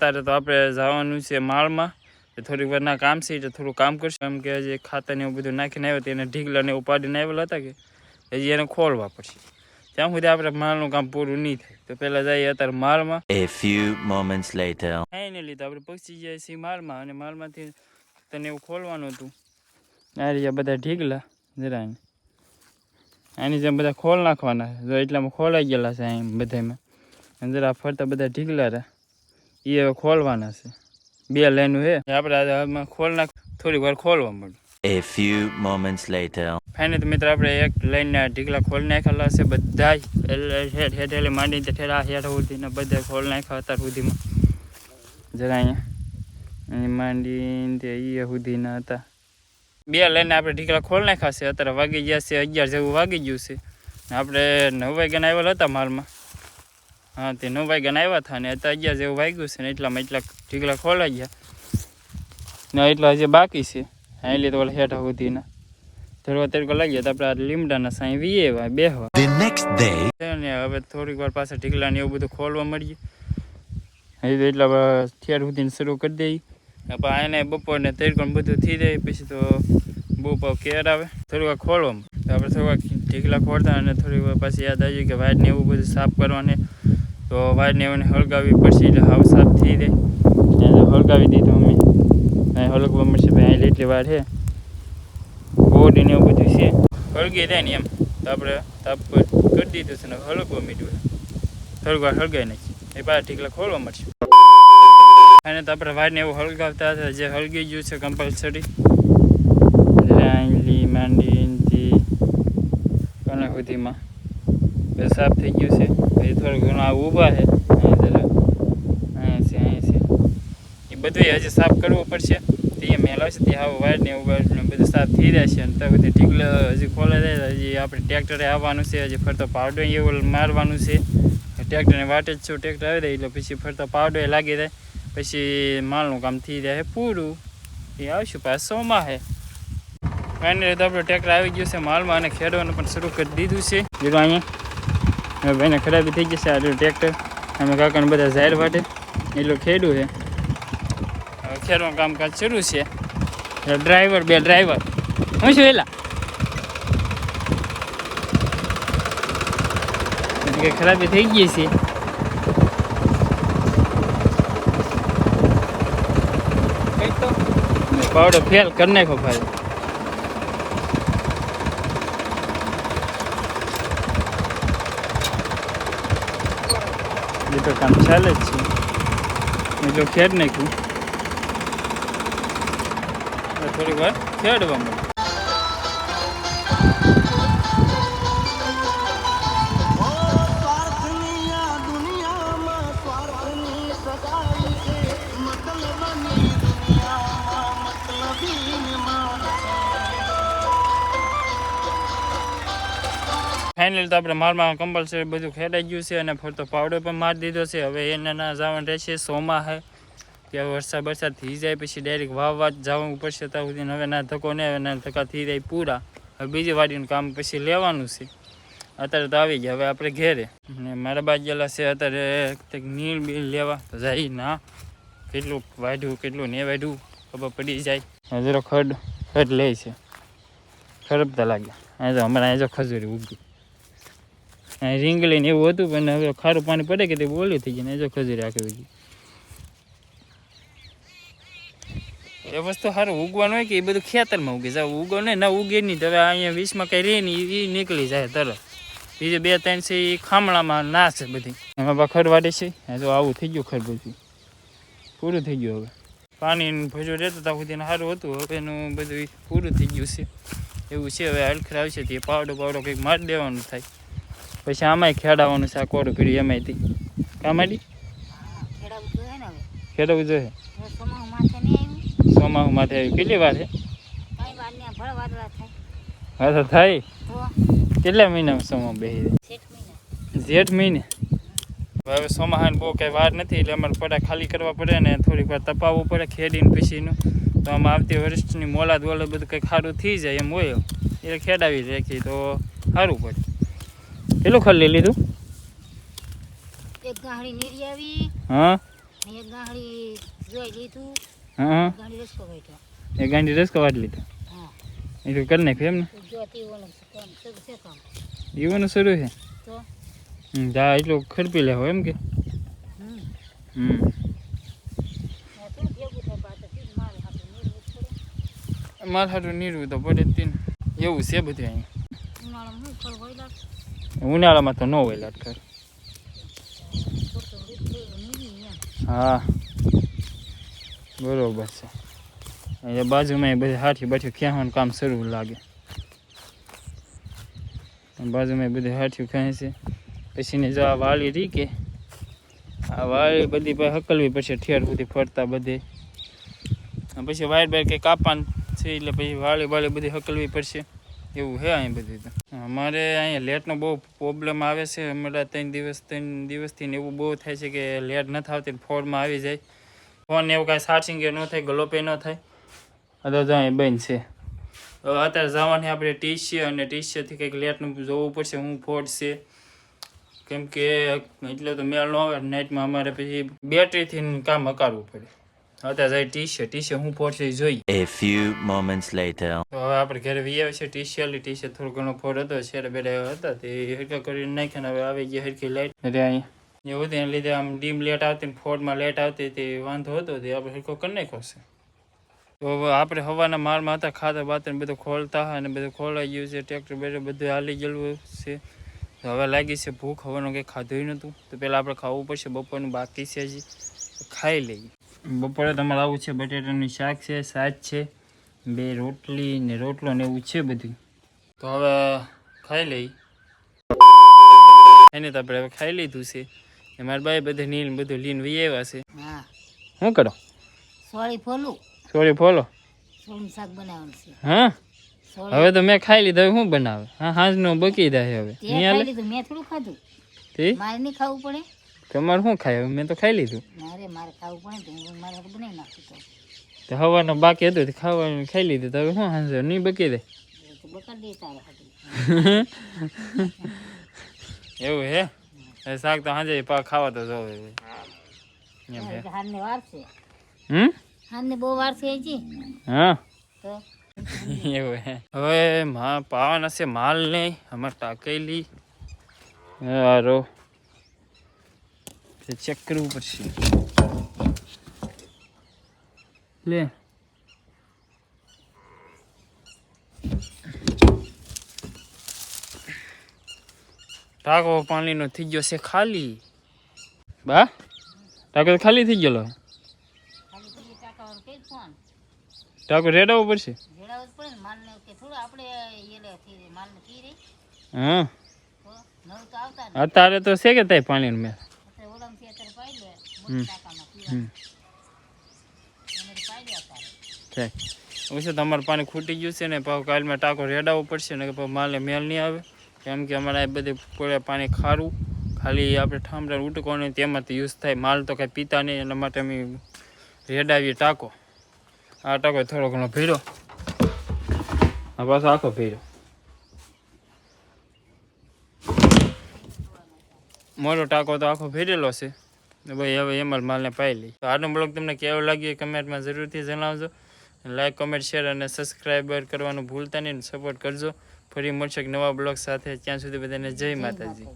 અત્યારે તો આપણે જવાનું છે માળમાં, થોડીક વારના કામ છે એટલે થોડું કામ કરશું. એમ કે હજી ખાતર ને એવું બધું નાખીને આવ્યો તેને ઢીગલા ને ઉપાડીને આવેલા હતા કે હજી એને ખોલવા પડશે. ત્યાં સુધી આપણે માળનું કામ પૂરું નહીં થાય તો પહેલા જઈએ અત્યારે માળમાં. A few moments later. એને લીધે આપણે પહોંચી જાય છીએ માળમાં, અને માળમાંથી તને એવું ખોલવાનું હતું. આ રહ્યા બધા ઢીગલા જરા આની જેમ બધા ખોલ નાખવાના જો એટલામાં ખોલાઈ ગયેલા છે અહીં બધામાં. અને જરા ફરતા બધા ઢીગલા રહ્યા એ હવે ખોલવાના છે. 2 લાઈનો છે આપણે આમાં ખોલ નાખ થોડીક વાર ખોલવા મળ્યું. A few moments later. Final મિત્ર આપણે એક લાઈનના ઢીગલા ખોલી નાખેલા છે બધા હેઠે માંડીને ઠેડા હેઠ સુધીને બધા ખોલ નાખ્યા અત્યાર સુધીમાં. જરા અહીંયા માંડીને તે એ સુધીના હતા. 2 લાઈને આપણે ઢીકલા ખોલ નાખ્યા છે. અત્યારે વાગી ગયા છે 11 જેવું વાગી ગયું છે. આપણે 9 વાગ્યાના આવેલા હતા માલમાં. હા તે 9 વાગ્યાના આવ્યા હતા ને અત્યારે 11 જેવું વાગ્યું છે ને એટલામાં એટલા ઢીકલા ખોલાઈ ગયા ને એટલા હજી બાકી છે. હા એટલે તો ઓલા હેઠા સુધીના થોડો તડકો લાગી ગયા તો આપણે લીમડાના સાંઈ વીએ બેહવા. The next day. હવે થોડીક વાર પાછા ઢીકલા ને એવું બધું ખોલવા મળીએ. હજી તો એટલા થિયાર સુધીને શરૂ કરી દઈએ. એને બપોરને તડકો બધું થઈ જાય પછી તો બપોર કેર આવે થોડીક વાર ખોલવામાં. તો આપણે થોડીક ઢીકલા ખોલતા અને થોડીક વાર પછી યાદ આવી કે વાયરને એવું બધું સાફ કરવાને તો વાયરને એવું હળગાવી પડશે એટલે હાવ સાફ થઈ જાય. હળગાવી દીધું અમે હળગવા મળશે ભાઈ અહીં એટલી વાર છે બોડીને એવું બધું છે હળગી જાય ને એમ તો આપણે તાપ કરી દીધું છે ને હળગવા મીઠું થોડીક વાર હળગાવી નાખીએ એ પાછા ઢીકલા ખોલવા મળશે. અને તો આપણે વાયરને એવું હળગાવતા હતા જે હળગી ગયું છે કમ્પલસરી. આંલી માંડીથી કોના સુધીમાં બધું સાફ થઈ ગયું છે. પછી થોડું ઘણું આ ઊભા છે અહીં છે એ બધું હજી સાફ કરવું પડશે. તે મેલાવશે તે આવું વાયરને એવું બધું સાફ થઈ રહ્યા છે. અને તો બધી ઢીકલા હજી ખોલાઈ જાય હજી આપણે ટ્રેક્ટરે આવવાનું છે. હજી ફરતો પાવડો એવું મારવાનું છે. ટ્રેક્ટરને વાટે જ છું ટ્રેક્ટર આવી જાય એટલે પછી ફરતો પાવડો એ લાગી જાય પછી માલનું કામ થઈ જાય પૂરું. એ આવશું પાછું સોમાં છે. ફાઇનલી તો આપણું ટ્રેક્ટર આવી ગયું છે માલમાં અને ખેડવાનું પણ શરૂ કરી દીધું છે. જેટલું અહીંયા ભાઈને ખરાબી થઈ જશે આ ટ્રેક્ટર અમે કાકાને બધા ઝાડ વાટે એટલું ખેડું છે. હવે ખેડવાનું કામકાજ શરૂ છે. ડ્રાઈવર 2 ડ્રાઈવર હું શું એલા કે ખરાબી થઈ ગઈ છે. પાવડો ફેલ કરી નાખો ભાઈ. એ તો કામ ચાલે જ છે એટલું ખેડ નાખ્યું થોડીક વાર ખેડવા મળે. ફાઇનલ તો આપણે માલમાં કમ્પલસરી બધું ખેડાઈ ગયું છે અને ફરતો પાવડો પણ મારી દીધો છે. હવે એને ના જવાનું રહેશે સોમાં છે ત્યાં વરસાદ થઈ જાય પછી ડાયરેક્ટ વાવવા જ જવું પડશે. ત્યાં સુધી હવે ના ધક્કો નહીં હવે ના ધક્કા થઈ જાય પૂરા. હવે બીજી વાડીનું કામ પછી લેવાનું છે. અત્યારે તો આવી ગયા હવે આપણે ઘેરે અને મારા બાદ ગયેલા છે અત્યારે નીલ બીલ લેવા તો જાય ના કેટલું વાઢ્યું કેટલું નહીં વાઢ્યું ખબર પડી જાય. જરો ખડ લે છે ખરબતા લાગ્યા. અહીં તો હમણાં અહીં જો ખજૂરી ઉગી રીંગણી ને એવું હતું પણ હવે ખારું પાણી પડે કે તે બોલી થઈ જાય ને જો ખજૂરી આખી ઉગી. એ વસ્તુ સારું ઉગવાનું હોય કે એ બધું ખેતરમાં ઉગે જાય ઉગો નહીં ના ઉગે નહીં તો હવે અહીંયા 20માં કંઈ રહે નહીં એ નીકળી જાય તરત. બીજે 2-3 છે એ ખામણામાં ના છે બધી એમાં બા ખડ વાટે છે. જો આવું થઈ ગયું ખડ બધું પૂરું થઈ ગયું. હવે પાણી ભજો રહેતું ત્યાં સુધી સારું હતું હવે એનું બધું પૂરું થઈ ગયું છે એવું છે. હવે હલખર આવશે તે પાવડો કંઈક મારી દેવાનું થાય પછી આમાંય ખેડાવવાનું છે. આ કોરું કર્યું એમાંયથી કામાડી ખેડવું જોઈએ. સોમાહું માથે આવ્યું કેટલી વાર છે હા તો થાય કેટલા મહિનામાં સોમા બેસી જેઠ મહિને. હવે સોમાહાને બહુ કંઈ વાર નથી એટલે અમારે પડા ખાલી કરવા પડે ને થોડીક વાર તપાવવું પડે ખેડીને પછીનું. તો આમાં આવતી વર્ષની મોલાદ વોલાદ બધું કંઈક સારું થઈ જાય એમ હોય એ ખેડાવી રાખી તો સારું પડે. કેટલું ખડ લઈ લીધું? એક ગાંહડી નીરી આવી હા એક ગાંહડી જોઈ લીધું, હા ગાંડી રસકો કાઢ્યો. એ ગાંડી રસકો વાટ લીધો હા એ તો કરી નાખ્યું એમ ને તો જોતી ઓલું કામ શરૂ છે કામ એવું શરૂ છે તો જા એટલું ખડપી લેવો એમ કે હમ હમ આ થોડું ભેગું થાય પાછળ તીજ મારે હાથે નીરવું જ પડે. મારે હાટું નીરવું તો પડે જ તે ને. એવું છે બધું અહીં ઉનાળામાં હું ખડ હોય લાગે ઉનાળામાં તો ન હોય લાટકર થોડું રીત નીરી એમ. હા બરોબર છે અહીંયા બાજુમાં એ બધી હાથી બાથી ખેવાનું કામ શરૂ લાગે બાજુમાં બધી હાથીઓ ખાય છે પછી ને જો આ વાળી રહી કે આ વાળી બધી પાસે હકલવી પછી ઠેર સુધી ફરતા બધે પછી વાયર બાયર કંઈ કાપવાનું છે એટલે પછી વાળી બાળી બધી હકલવી પડશે એવું છે અહીં બધું તો અમારે અહીંયા લેટનો બહુ પ્રોબ્લેમ આવે છે હમણાં 3 દિવસથી ને એવું બહુ થાય છે કે લેટ નથી આવતી ફોનમાં આવી જાય ફોન એવું કાંઈ ચાર્જિંગ ન થાય ગલોપે ન થાય તો જો અહીં બંધ છે હવે અત્યારે જવાની આપણે ટીસીએ અને ટીસીએથી કંઈક લેટનું જોવું પડશે હું ફોડ છે કેમ કે એટલે તો મેળ ન આવે નાઇટમાં અમારે પછી બેટરીથી કામ હકારવું પડે અત્યારે જાય ટીસીએ હું ફોડ છે એ જોઈએ A few moments later. તો હવે આપણે ઘરે વી આવે છે ટીસીએ થોડો ઘણો ફોડ હતો શેરે બેડે હતા તે હરકા કરીને નાખ્યા હવે આવી ગયા હરકી લાઇટ એટલે અહીં એવું હતું એને લીધે આમ ડીમ લેટ આવતી ને ફોડમાં લેટ આવતી તે વાંધો હતો તે આપણે હરકો કરી નાખ્યો છે તો હવે આપણે હવાના મારમાં હતા ખાતર બાતર બધું ખોલતા હોય અને બધું ખોલાઈ ગયું છે ટ્રેક્ટર બેટર બધું હાલી ગયેલું છે તો હવે લાગી છે ભૂખ હવાનું કંઈ ખાધું નહોતું તો પહેલાં આપણે ખાવું પડશે બપોરનું બાકી છે હજી ખાઈ લઈએ બપોરે તમારે આવું છે બટેટાનું શાક છે સાજ છે 2 રોટલી ને રોટલો ને એવું છે બધું તો હવે ખાઈ લઈ એને તો આપણે હવે ખાઈ લીધું છે ને મારા બાઈ બધું નીલ બધું લીન વી આવ્યા છે હા શું કરો સોળી ફોલું સોરી ફોલો સોળનું શાક બનાવવાનું છે હા સોળી હવે તો મેં ખાઈ લીધું હવે શું બનાવે હા હાંજનો બકી જાય હવે તે નહીં ખાઈ હાલે લીધું મેં થોડું ખાધું તે મારે નહીં ખાવું પડે તમારે શું ખાય હવે મેં તો ખાઈ લીધું મારે ખાવું પડે તો હું મારે હાટું બનાવી નાખું તો તો હવાનો બાકી હતું તો ખાવાનું ખાઈ લીધું તો હવે શું હાંજે નહીં બકી દે એ તો બકાડ દે તારે હાટું એવું હે એ શાક તો સાંજે પા ખાવા તો જોવે એમ હે હારને વાર છે હારને બહુ વાર છે હજી હા તો એવું હે હવે પાવાના છે માલ નહીં અમારે ટાંકેલી હારો ચેક કરવું પડશે લે ટાંકો પાણીનો થઈ ગયો છે ખાલી બા ટાંકો તો ખાલી થઈ ગયેલો ખાલી પછી ટાંકાવાનું કઈ ફોન ટાંકો રેડાવવો પડશે ભેળાવું જ પડે ને માલને કે થોડું આપણે એલેથી માલને કી રહી હા તો નવું તો આવતા ને અત્યારે તો છે કે તાય પાણીનું મેં અત્યારે ઓલામથી અત્યારે પાઈ લે મોટા ટાંકામાં પીવા એને પાઈ લે અત્યારે પછી તમારું પાણી ખૂટી ગયું છે ને પાછું કાલમાં ટાંકો રેડાવવો પડશે ને કે માલને મેલ નહીં આવે કેમ કે અમારે આ બધે પડે પાણી ખારું ખાલી આપણે ઠામડા ઉટકોને તેમાંથી યુઝ થાય માલ તો કાંઈ પીતા નહીં એના માટે અમે રેડાવીએ ટાંકો આ ટાંકો થોડો ઘણો ભીડો આ પાછો આખો ભીડો મોટો ટાંકો તો આખો ભીડેલો છે ને ભાઈ હવે એમ જ માલને પાઈ લઈ તો આજનો બ્લોગ તમને કેવો લાગ્યો એ કમેન્ટમાં જરૂરથી જણાવજો લાઈક કમેન્ટ શેર અને સબસ્ક્રાઈબર કરવાનું ભૂલતા નહીં સપોર્ટ કરજો ફરી મળશે એક નવા બ્લોગ સાથે ત્યાં સુધી બધાને જય માતાજી.